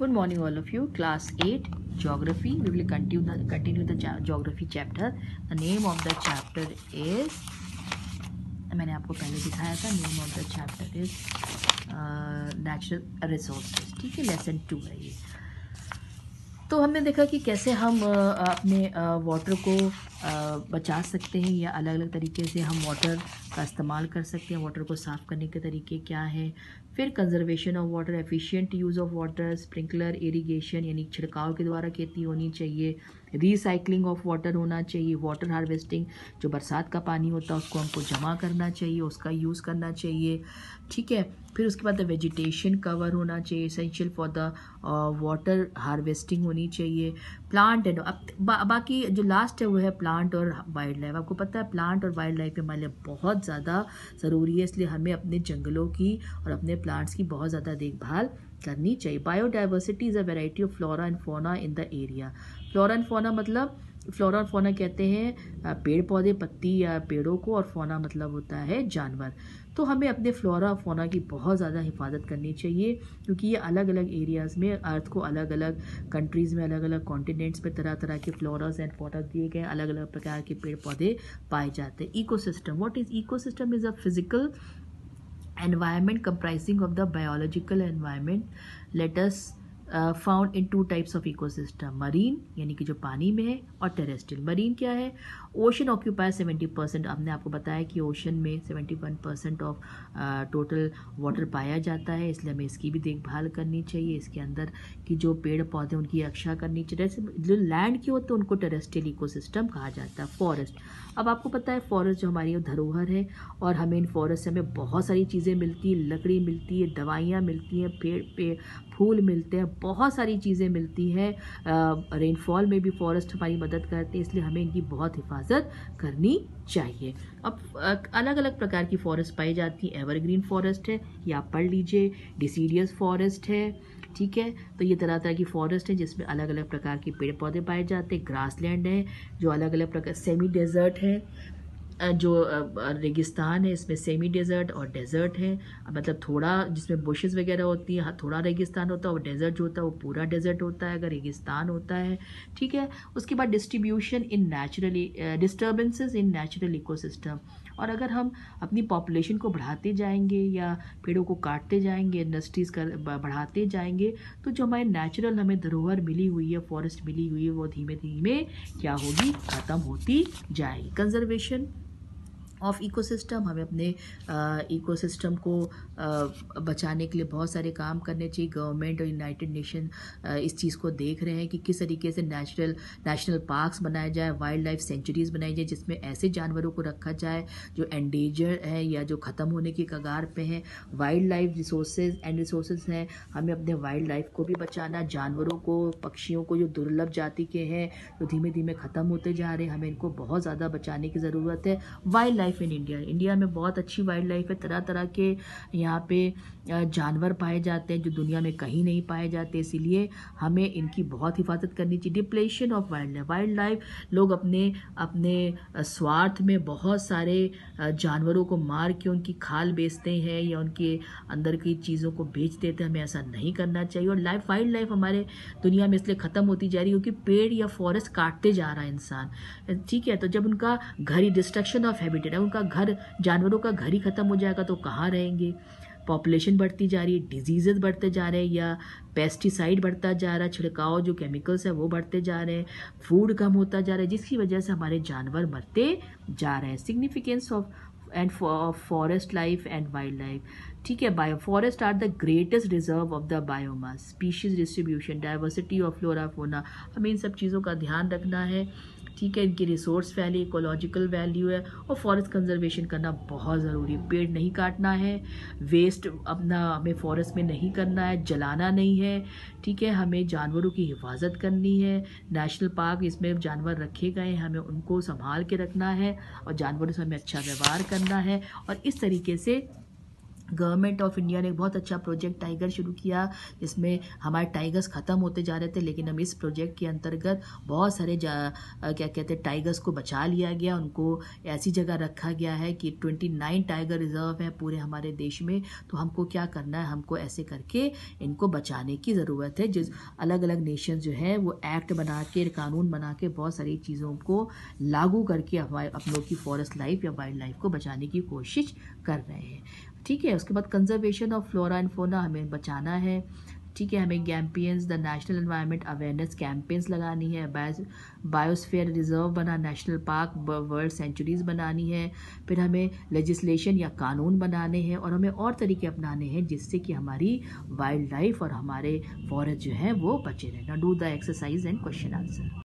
Good morning, all of you. Class 8 Geography. We will continue the Geography chapter. The name of the chapter is, मैंने आपको पहले दिखाया था, name of the chapter is Natural Resources. ठीक है, lesson 2 है ये. तो हमने देखा कि कैसे हम अपने वाटर को बचा सकते हैं या अलग अलग तरीके से हम वाटर का इस्तेमाल कर सकते हैं. वाटर को साफ़ करने के तरीके क्या हैं. फिर conservation of water, efficient use of water, sprinkler irrigation यानी छिड़काव के द्वारा खेती होनी चाहिए. रिसाइकलिंग ऑफ वाटर होना चाहिए. वाटर हार्वेस्टिंग, जो बरसात का पानी होता है उसको हमको जमा करना चाहिए, उसका यूज़ करना चाहिए. ठीक है. फिर उसके बाद वेजिटेशन कवर होना चाहिए, essential for the water harvesting होनी चाहिए. प्लांट एंड बाकी जो लास्ट है वो है प्लांट और वाइल्ड लाइफ. आपको पता है प्लांट और वाइल्ड लाइफ हमारे लिए बहुत ज़्यादा ज़रूरी है, इसलिए हमें अपने जंगलों की और अपने प्लांट्स की बहुत ज़्यादा देखभाल करनी चाहिए. Biodiversity is a variety of flora and fauna in the area. Flora and fauna मतलब, फ्लोरा और फौना कहते हैं पेड़ पौधे, पत्ती या पेड़ों को, और फौना मतलब होता है जानवर. तो हमें अपने फ्लोरा और फौना की बहुत ज़्यादा हिफाजत करनी चाहिए, क्योंकि ये अलग अलग एरियाज़ में, अर्थ को अलग अलग कंट्रीज़ में, अलग अलग कॉन्टिनेंट्स में तरह तरह के फ्लोरास एंड फौनास दिए गए, अलग अलग प्रकार के पेड़ पौधे पाए जाते हैं. Ecosystem, what is ecosystem? Is a physical environment comprising of the biological environment. Let us found in 2 types of ecosystem. Marine यानी कि जो पानी में है, और टेरेस्ट्रियल. मरीन क्या है? Ocean occupy 70%. हमने आपको बताया कि ओशन में 71% ऑफ टोटल वाटर पाया जाता है, इसलिए हमें इसकी भी देखभाल करनी चाहिए. इसके अंदर की जो पेड़ पौधे उनकी रक्षा करनी चाहिए. जो लैंड के होते हैं उनको टेरेस्ट्रियल इकोसिस्टम कहा जाता है. फॉरेस्ट, अब आपको पता है फॉरेस्ट जो हमारी धरोहर है, और हमें इन फॉरेस्ट से हमें बहुत सारी चीज़ें मिलती है. लकड़ी मिलती है, दवाइयाँ मिलती हैं, पेड़ फूल मिलते हैं, बहुत सारी चीज़ें मिलती हैं. रेनफॉल में भी फॉरेस्ट हमारी मदद करते हैं, इसलिए हमें इनकी बहुत हिफाजत करनी चाहिए. अब अलग अलग प्रकार की फॉरेस्ट पाई जाती है. एवरग्रीन फॉरेस्ट है, ये आप पढ़ लीजिए. डिसीडियस फॉरेस्ट है. ठीक है. तो ये तरह तरह की फॉरेस्ट है जिसमें अलग अलग प्रकार के पेड़ पौधे पाए जाते हैं. ग्रासलैंड है जो अलग अलग प्रकार, सेमी डेजर्ट है जो रेगिस्तान है, इसमें सेमी डेजर्ट और डेजर्ट है. मतलब थोड़ा जिसमें बुशेस वगैरह होती है, थोड़ा रेगिस्तान होता है, और डेजर्ट जो होता है वो पूरा डेजर्ट होता है अगर रेगिस्तान होता है. ठीक है. उसके बाद distribution in naturally disturbances in natural ecosystem. और अगर हम अपनी पॉपुलेशन को बढ़ाते जाएंगे या पेड़ों को काटते जाएंगे, इंडस्ट्रीज़ कर बढ़ाते जाएंगे, तो जो हमारे नेचुरल हमें धरोहर मिली हुई है, फॉरेस्ट मिली हुई है, वो धीमे धीमे क्या होगी? ख़त्म होती जाएगी. कंजर्वेशन ऑफ इकोसिस्टम, हमें अपने इकोसिस्टम को बचाने के लिए बहुत सारे काम करने चाहिए. गवर्नमेंट और यूनाइटेड नेशन इस चीज़ को देख रहे हैं कि किस तरीके से नेशनल पार्क्स बनाए जाए, वाइल्ड लाइफ सेंचुरीज़ बनाई जाए, जिसमें ऐसे जानवरों को रखा जाए जो एंडेंजर है या जो ख़त्म होने की कगार पे हैं. वाइल्ड लाइफ रिसोर्सेज हैं, हमें अपने वाइल्ड लाइफ को भी बचाना. जानवरों को, पक्षियों को जो दुर्लभ जाति के हैं, जो धीमे धीमे ख़त्म होते जा रहे हैं, हमें इनको बहुत ज़्यादा बचाने की ज़रूरत है. वाइल्ड लाइफ इन इंडिया में बहुत अच्छी वाइल्ड लाइफ है. तरह तरह के यहाँ पे जानवर पाए जाते हैं जो दुनिया में कहीं नहीं पाए जाते, इसीलिए हमें इनकी बहुत हिफाजत करनी चाहिए. डिप्लेशन ऑफ वाइल्ड लाइफ, लोग अपने स्वार्थ में बहुत सारे जानवरों को मार के उनकी खाल बेचते हैं या उनके अंदर की चीज़ों को बेच देते हैं. हमें ऐसा नहीं करना चाहिए. और वाइल्ड लाइफ हमारे दुनिया में इसलिए ख़त्म होती जा रही है क्योंकि पेड़ या फॉरेस्ट काटते जा रहा है इंसान. ठीक है. तो जब उनका घर ही, डिस्ट्रक्शन ऑफ हैबिटेट, उनका घर, जानवरों का घर ही ख़त्म हो जाएगा तो कहाँ रहेंगे? पॉपुलेशन बढ़ती जा रही है, डिजीज़ेस बढ़ते जा रहे हैं, या पेस्टिसाइड बढ़ता जा रहा है, छिड़काव जो केमिकल्स है वो बढ़ते जा रहे हैं, फूड कम होता जा रहा है, जिसकी वजह से हमारे जानवर मरते जा रहे हैं. Significance of forest life and wild life. ठीक है. Forest are the greatest reserve of the biomass, species distribution, diversity of flora fauna. हमें इन सब चीज़ों का ध्यान रखना है. ठीक है. इनकी रिसोर्स वैल्यू, इकोलॉजिकल वैल्यू है, और फॉरेस्ट कंजर्वेशन करना बहुत ज़रूरी है. पेड़ नहीं काटना है, वेस्ट अपना हमें फॉरेस्ट में नहीं करना है, जलाना नहीं है. ठीक है. हमें जानवरों की हिफाजत करनी है. नेशनल पार्क, इसमें जानवर रखे गए हैं, हमें उनको संभाल के रखना है, और जानवरों से हमें अच्छा व्यवहार करना है. और इस तरीके से गवर्नमेंट ऑफ इंडिया ने एक बहुत अच्छा प्रोजेक्ट टाइगर शुरू किया, जिसमें हमारे टाइगर्स ख़त्म होते जा रहे थे, लेकिन हम इस प्रोजेक्ट के अंतर्गत बहुत सारे क्या कहते हैं टाइगर्स को बचा लिया गया। उनको ऐसी जगह रखा गया है कि 29 टाइगर रिजर्व है पूरे हमारे देश में। तो हमको क्या करना है, हमको ऐसे करके इनको बचाने की ज़रूरत है। जिस अलग अलग नेशन जो है वो एक्ट बना के, कानून बना के, बहुत सारी चीज़ों को लागू करके हमारे अपनों की फॉरेस्ट लाइफ या वाइल्ड लाइफ को बचाने की कोशिश कर रहे हैं। ठीक है, उसके बाद conservation of flora and fauna हमें बचाना है। ठीक है, हमें campaigns, the national environment awareness campaigns लगानी है, बायोस्फीयर रिजर्व बना, नेशनल पार्क, वर्ल्ड सेंचुरीज बनानी है। फिर हमें लेजिस्लेशन या कानून बनाने हैं, और हमें और तरीके अपनाने हैं जिससे कि हमारी वाइल्ड लाइफ और हमारे फॉरेस्ट जो है वो बचे रहें। Do the exercise and question answer.